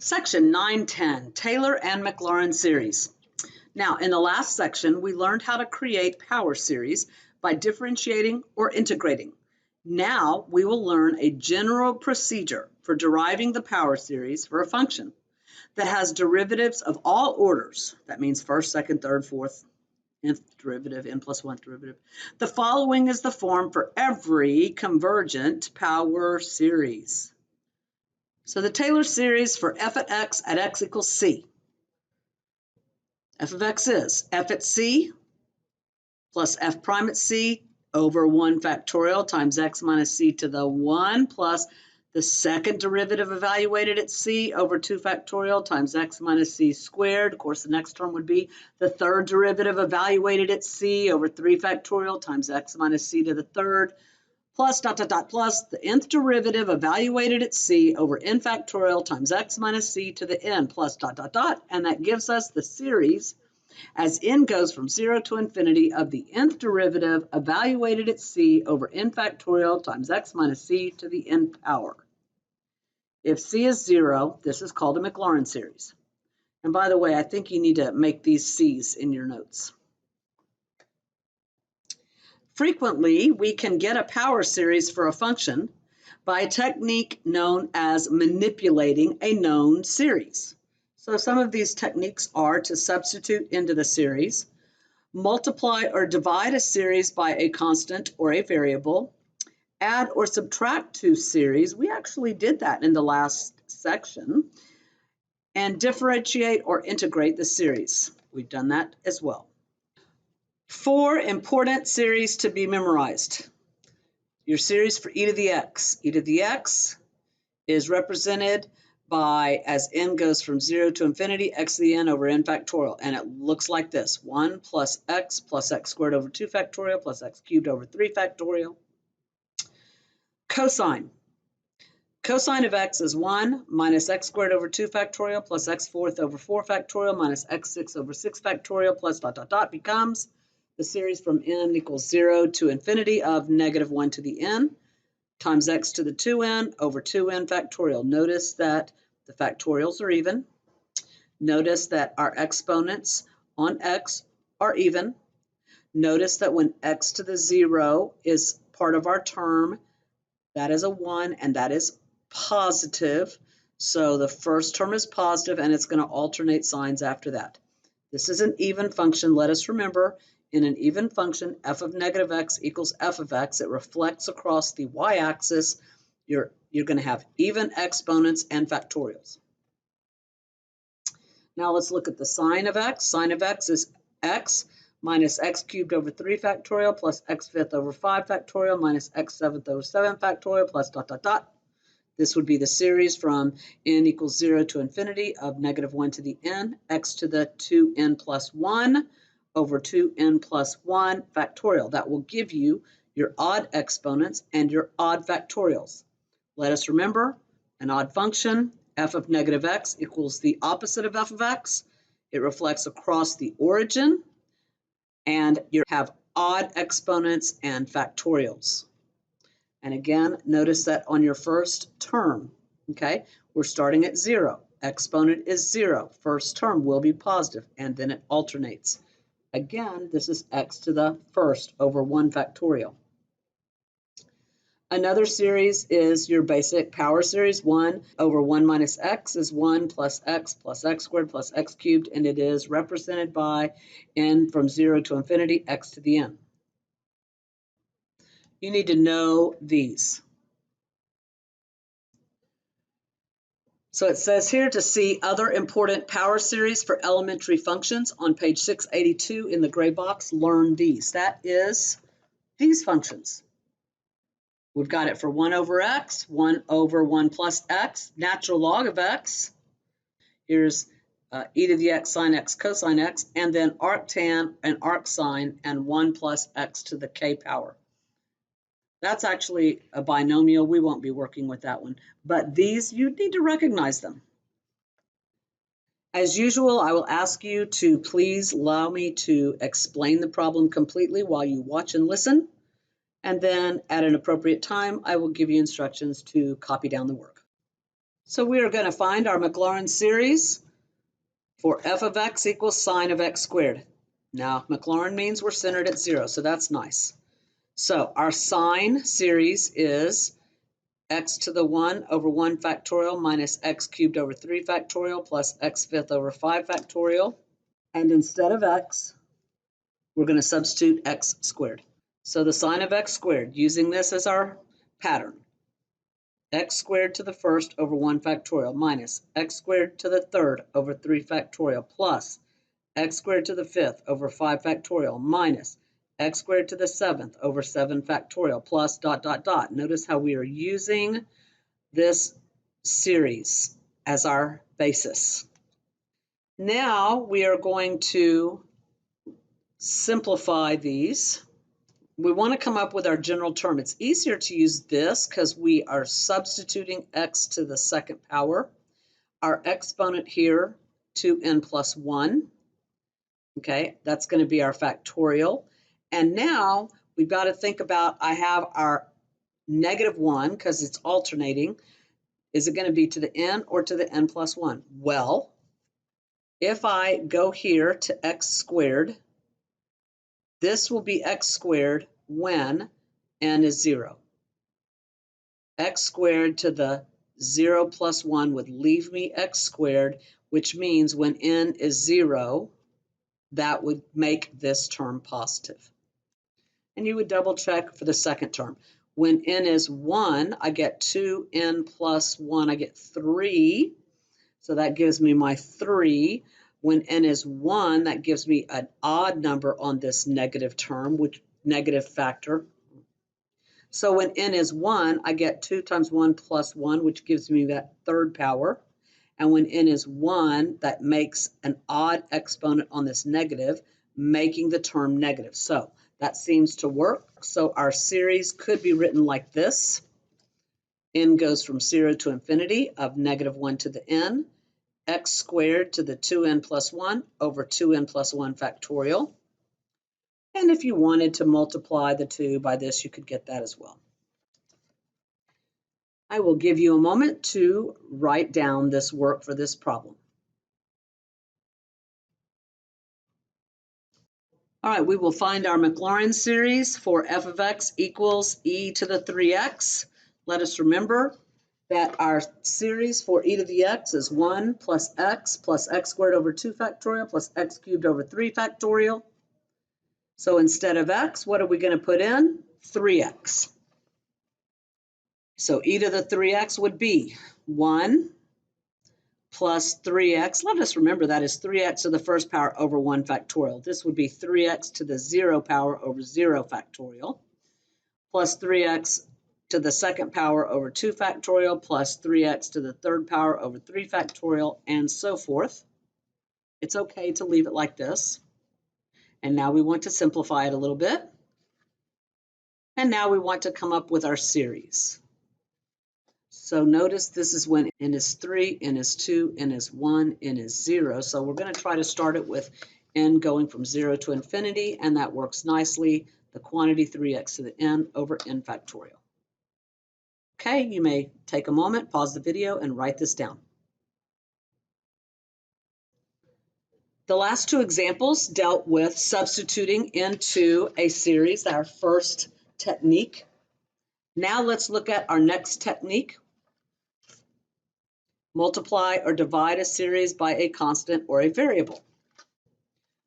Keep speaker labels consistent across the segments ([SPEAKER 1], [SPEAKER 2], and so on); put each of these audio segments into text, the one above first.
[SPEAKER 1] Section 910, Taylor and Maclaurin Series. Now, in the last section, we learned how to create power series by differentiating or integrating. Now, we will learn a general procedure for deriving the power series for a function that has derivatives of all orders. That means first, second, third, fourth, nth derivative, n plus 1th derivative. The following is the form for every convergent power series. So the Taylor series for f at x equals c. F of x is f at c plus f prime at c over 1 factorial times x minus c to the 1 plus the second derivative evaluated at c over 2 factorial times x minus c squared. Of course, the next term would be the third derivative evaluated at c over 3 factorial times x minus c to the third plus plus the nth derivative evaluated at c over n factorial times x minus c to the n plus and that gives us the series as n goes from 0 to infinity of the nth derivative evaluated at c over n factorial times x minus c to the n power. If c is 0, this is called a Maclaurin series. And by the way, I think you need to make these c's in your notes. Frequently, we can get a power series for a function by a technique known as manipulating a known series. So some of these techniques are to substitute into the series, multiply or divide a series by a constant or a variable, add or subtract two series. We actually did that in the last section. And differentiate or integrate the series. We've done that as well. 4 important series to be memorized. Your series for e to the x. E to the x is represented by, as n goes from 0 to infinity, x to the n over n factorial. And it looks like this. 1 plus x squared over 2 factorial plus x cubed over 3 factorial. Cosine. Cosine of x is 1 minus x squared over 2 factorial plus x fourth over 4 factorial minus x6 over 6 factorial plus becomes the series from n equals 0 to infinity of negative 1 to the n times x to the 2n over 2n factorial. Notice that the factorials are even. Notice that our exponents on x are even. Notice that when x to the 0 is part of our term, that is a 1 and that is positive. So the first term is positive and it's going to alternate signs after that. This is an even function. Let us remember, in an even function, f of negative x equals f of x. It reflects across the y-axis. You're going to have even exponents and factorials. Now let's look at the sine of x. Sine of x is x minus x cubed over 3 factorial plus x fifth over 5 factorial minus x seventh over 7 factorial plus This would be the series from n equals 0 to infinity of negative 1 to the n, x to the 2n plus 1 over 2n plus 1 factorial. That will give you your odd exponents and your odd factorials. Let us remember, an odd function, f of negative x equals the opposite of f of x. It reflects across the origin, and you have odd exponents and factorials. And again, notice that on your first term, okay, we're starting at 0. Exponent is 0. First term will be positive, and then it alternates. Again, this is x to the first over 1 factorial. Another series is your basic power series. 1 over 1 minus x is 1 plus x squared plus x cubed, and it is represented by n from 0 to infinity, x to the n. You need to know these. So it says here to see other important power series for elementary functions on page 682 in the gray box, learn these. That is these functions. We've got it for 1 over x, 1 over 1 plus x, natural log of x. Here's e to the x sine x cosine x, and then arctan and arcsine and 1 plus x to the k power. That's actually a binomial. We won't be working with that one. But these, you need to recognize them. As usual, I will ask you to please allow me to explain the problem completely while you watch and listen. And then at an appropriate time, I will give you instructions to copy down the work. So we are going to find our Maclaurin series for f of x equals sine of x squared. Now, Maclaurin means we're centered at 0, so that's nice. So our sine series is x to the 1 over 1 factorial minus x cubed over 3 factorial plus x fifth over 5 factorial. And instead of x, we're going to substitute x squared. So the sine of x squared, using this as our pattern, x squared to the first over 1 factorial minus x squared to the third over 3 factorial plus x squared to the fifth over 5 factorial minus x squared to the seventh over 7 factorial plus ... Notice how we are using this series as our basis. Now we are going to simplify these. We want to come up with our general term. It's easier to use this because we are substituting x to the second power. Our exponent here, 2n plus 1. Okay, that's going to be our factorial. And now we've got to think about, I have our negative 1 because it's alternating. Is it going to be to the n or to the n plus 1? Well, if I go here to x squared, this will be x squared when n is 0. X squared to the 0 plus 1 would leave me x squared, which means when n is 0, that would make this term positive. And you would double check for the second term. When n is 1, I get 2n plus 1, I get 3. So that gives me my 3. When n is 1, that gives me an odd number on this negative term, which negative factor. So when n is 1, I get 2 times 1 plus 1, which gives me that third power. And when n is 1, that makes an odd exponent on this negative, making the term negative. So that seems to work. So our series could be written like this. N goes from 0 to infinity of negative 1 to the n, x squared to the 2n plus 1 over 2n plus 1 factorial. And if you wanted to multiply the 2 by this, you could get that as well. I will give you a moment to write down this work for this problem. All right, we will find our Maclaurin series for f of x equals e to the 3x. Let us remember that our series for e to the x is 1 plus x squared over 2 factorial plus x cubed over 3 factorial. So instead of x, what are we going to put in? 3x. So e to the 3x would be 1 plus 3x. Let us remember that is 3x to the first power over 1 factorial. This would be 3x to the 0 power over 0 factorial plus 3x to the second power over 2 factorial plus 3x to the third power over 3 factorial and so forth. It's okay to leave it like this. And now we want to simplify it a little bit. And now we want to come up with our series. So notice this is when n is 3, n is 2, n is 1, n is 0. So we're going to try to start it with n going from 0 to infinity, and that works nicely. The quantity 3x to the n over n factorial. Okay, you may take a moment, pause the video, and write this down. The last two examples dealt with substituting into a series, our first technique. Now let's look at our next technique. Multiply or divide a series by a constant or a variable.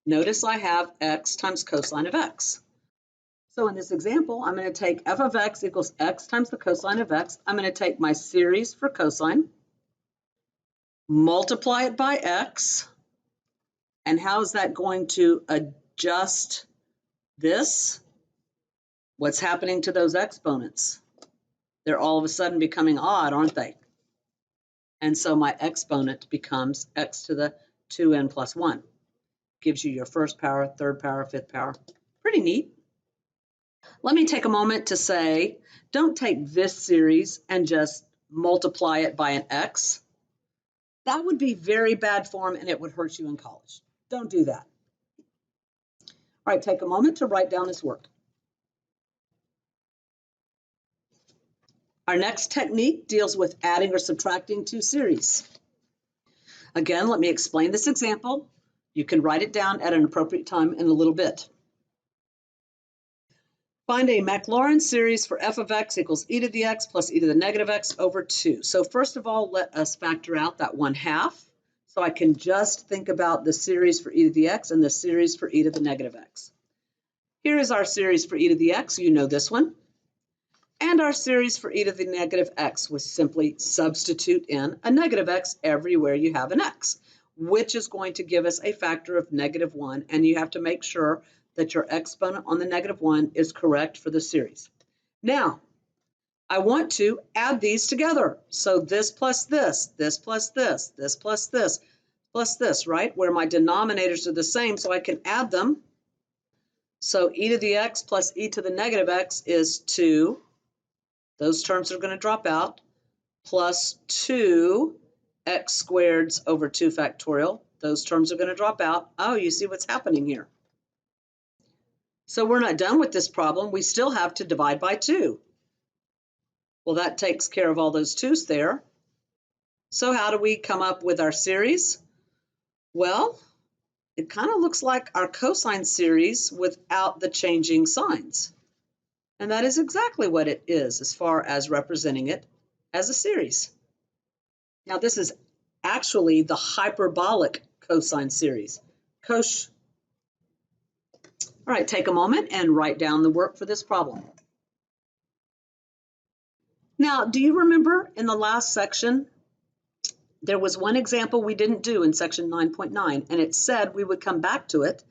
[SPEAKER 1] Notice I have x times cosine of x. So in this example, I'm going to take f of x equals x times the cosine of x. I'm going to take my series for cosine, multiply it by x, and how is that going to adjust this? What's happening to those exponents? They're all of a sudden becoming odd, aren't they? And so my exponent becomes x to the 2n plus 1. Gives you your first power, third power, fifth power. Pretty neat. Let me take a moment to say, don't take this series and just multiply it by an x. That would be very bad form and it would hurt you in college. Don't do that. All right, take a moment to write down this work. Our next technique deals with adding or subtracting two series. Again, let me explain this example. You can write it down at an appropriate time in a little bit. Find a Maclaurin series for f of x equals e to the x plus e to the negative x over 2. So first of all, let us factor out that 1/2. So I can just think about the series for e to the x and the series for e to the negative x. Here is our series for e to the x. You know this one. And our series for e to the negative x was simply substitute in a negative x everywhere you have an x, which is going to give us a factor of -1, and you have to make sure that your exponent on the -1 is correct for the series. Now, I want to add these together. So this plus this, this plus this, this plus this, plus this, right? Where my denominators are the same, so I can add them. So e to the x plus e to the negative x is 2. Those terms are going to drop out, plus 2 x squareds over 2 factorial. Those terms are going to drop out. Oh, you see what's happening here. So we're not done with this problem. We still have to divide by 2. Well, that takes care of all those 2's there. So how do we come up with our series? Well, it kind of looks like our cosine series without the changing signs. And that is exactly what it is as far as representing it as a series. Now this is actually the hyperbolic cosine series. All right, take a moment and write down the work for this problem. Now, do you remember in the last section, there was one example we didn't do in section 9.9, and it said we would come back to it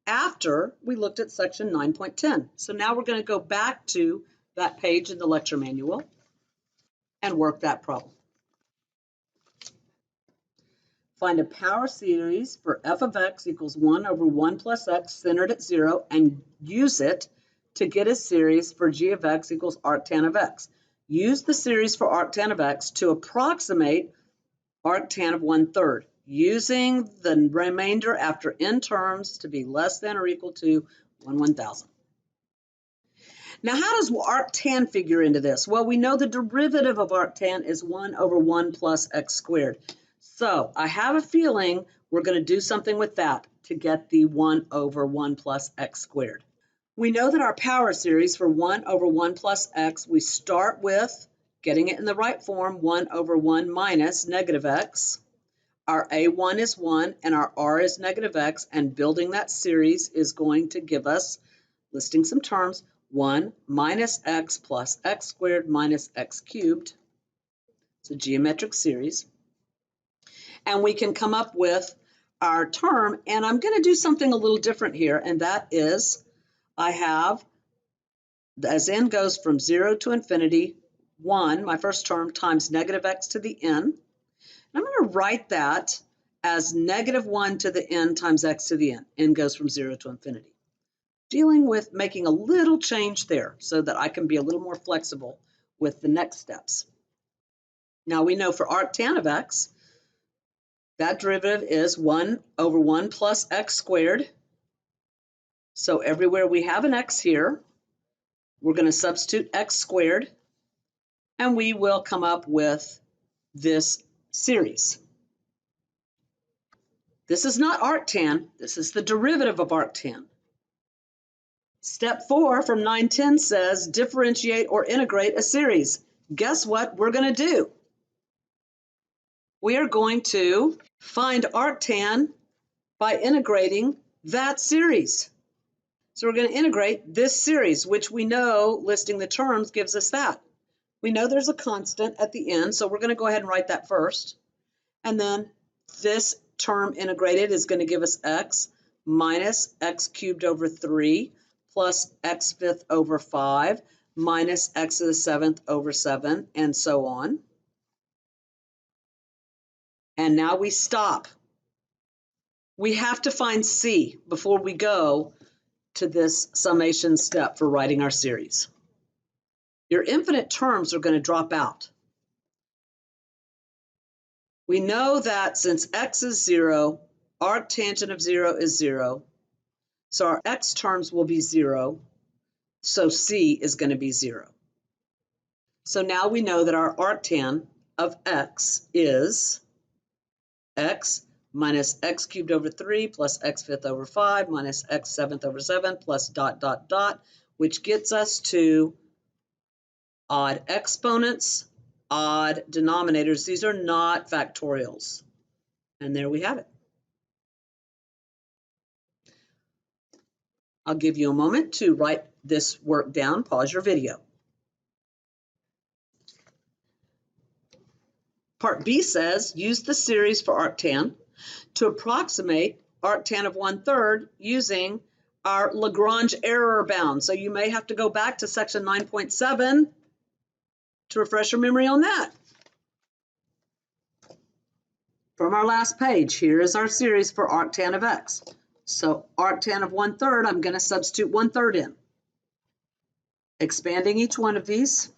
[SPEAKER 1] after we looked at section 9.10. So now we're going to go back to that page in the lecture manual and work that problem. Find a power series for f of x equals 1 over 1 plus x centered at 0 and use it to get a series for g of x equals arctan of x. Use the series for arctan of x to approximate arctan of 1/3, using the remainder after n terms to be less than or equal to 1/1000. Now, how does arctan figure into this? Well, we know the derivative of arctan is 1 over 1 plus x squared. So I have a feeling we're going to do something with that to get the 1 over 1 plus x squared. We know that our power series for 1 over 1 plus x, we start with getting it in the right form, 1 over 1 minus negative x. Our a1 is 1 and our r is negative x, and building that series is going to give us, listing some terms, 1 minus x plus x squared minus x cubed. It's a geometric series. And we can come up with our term, and I'm going to do something a little different here, and that is I have, as n goes from 0 to infinity, 1, my first term, times negative x to the n. And I'm going to write that as -1 to the n times x to the n. N goes from 0 to infinity. Dealing with making a little change there so that I can be a little more flexible with the next steps. Now we know for arctan of x, that derivative is 1 over 1 plus x squared. So everywhere we have an x here, we're going to substitute x squared, and we will come up with this series. This is not arctan, this is the derivative of arctan. Step 4 from 910 says differentiate or integrate a series. Guess what we're going to do? We are going to find arctan by integrating that series. So we're going to integrate this series, which we know, listing the terms, gives us that. We know there's a constant at the end, so we're going to go ahead and write that first. And then this term integrated is going to give us x minus x cubed over 3 plus x fifth over 5 minus x to the 7th over 7, and so on. And now we stop. We have to find c before we go to this summation step for writing our series. Your infinite terms are going to drop out. We know that since x is 0, arctangent of 0 is 0, so our x terms will be 0, so c is going to be 0. So now we know that our arctan of x is x minus x cubed over 3 plus x fifth over 5 minus x seventh over 7 plus dot, dot, dot, which gets us to odd exponents, odd denominators. These are not factorials. And there we have it. I'll give you a moment to write this work down. Pause your video. Part B says, use the series for arctan to approximate arctan of 1/3 using our Lagrange error bound. So you may have to go back to section 9.7 to refresh your memory on that. From our last page, here is our series for arctan of x. So arctan of 1/3, I'm going to substitute 1/3 in. Expanding each one of these,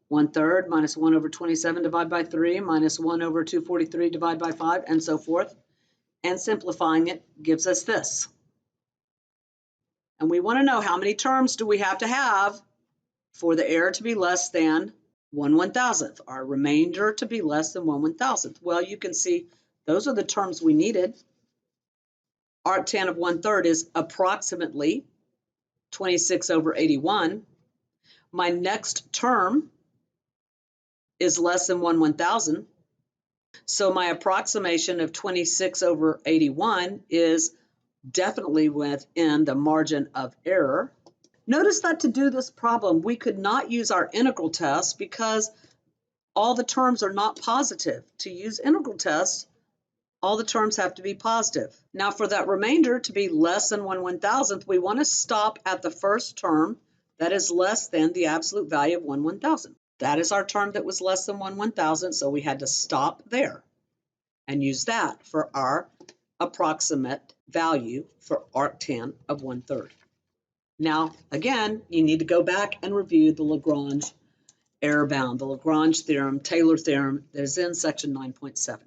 [SPEAKER 1] 1/3 minus 1 over 27 divided by 3 minus 1 over 243 divided by 5, and so forth. And simplifying it gives us this. And we want to know how many terms do we have to have for the error to be less than 1/1000th, our remainder to be less than 1/1000th. Well, you can see those are the terms we needed. Arctan of 1/3 is approximately 26 over 81. My next term is less than 1/1000. So my approximation of 26 over 81 is definitely within the margin of error. Notice that to do this problem, we could not use our integral test because all the terms are not positive. To use integral tests, all the terms have to be positive. Now for that remainder to be less than 1/1000th, we want to stop at the first term that is less than the absolute value of 1/1000. That is our term that was less than 1/1000, so we had to stop there and use that for our approximate value for arctan of 1/3. Now, again, you need to go back and review the Lagrange error bound, the Lagrange theorem, Taylor theorem that is in section 9.7.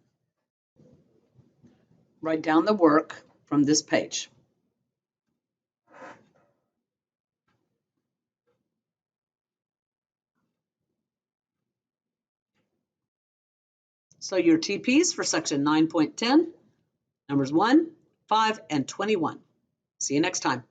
[SPEAKER 1] Write down the work from this page. So your TPs for section 9.10, numbers 1, 5, and 21. See you next time.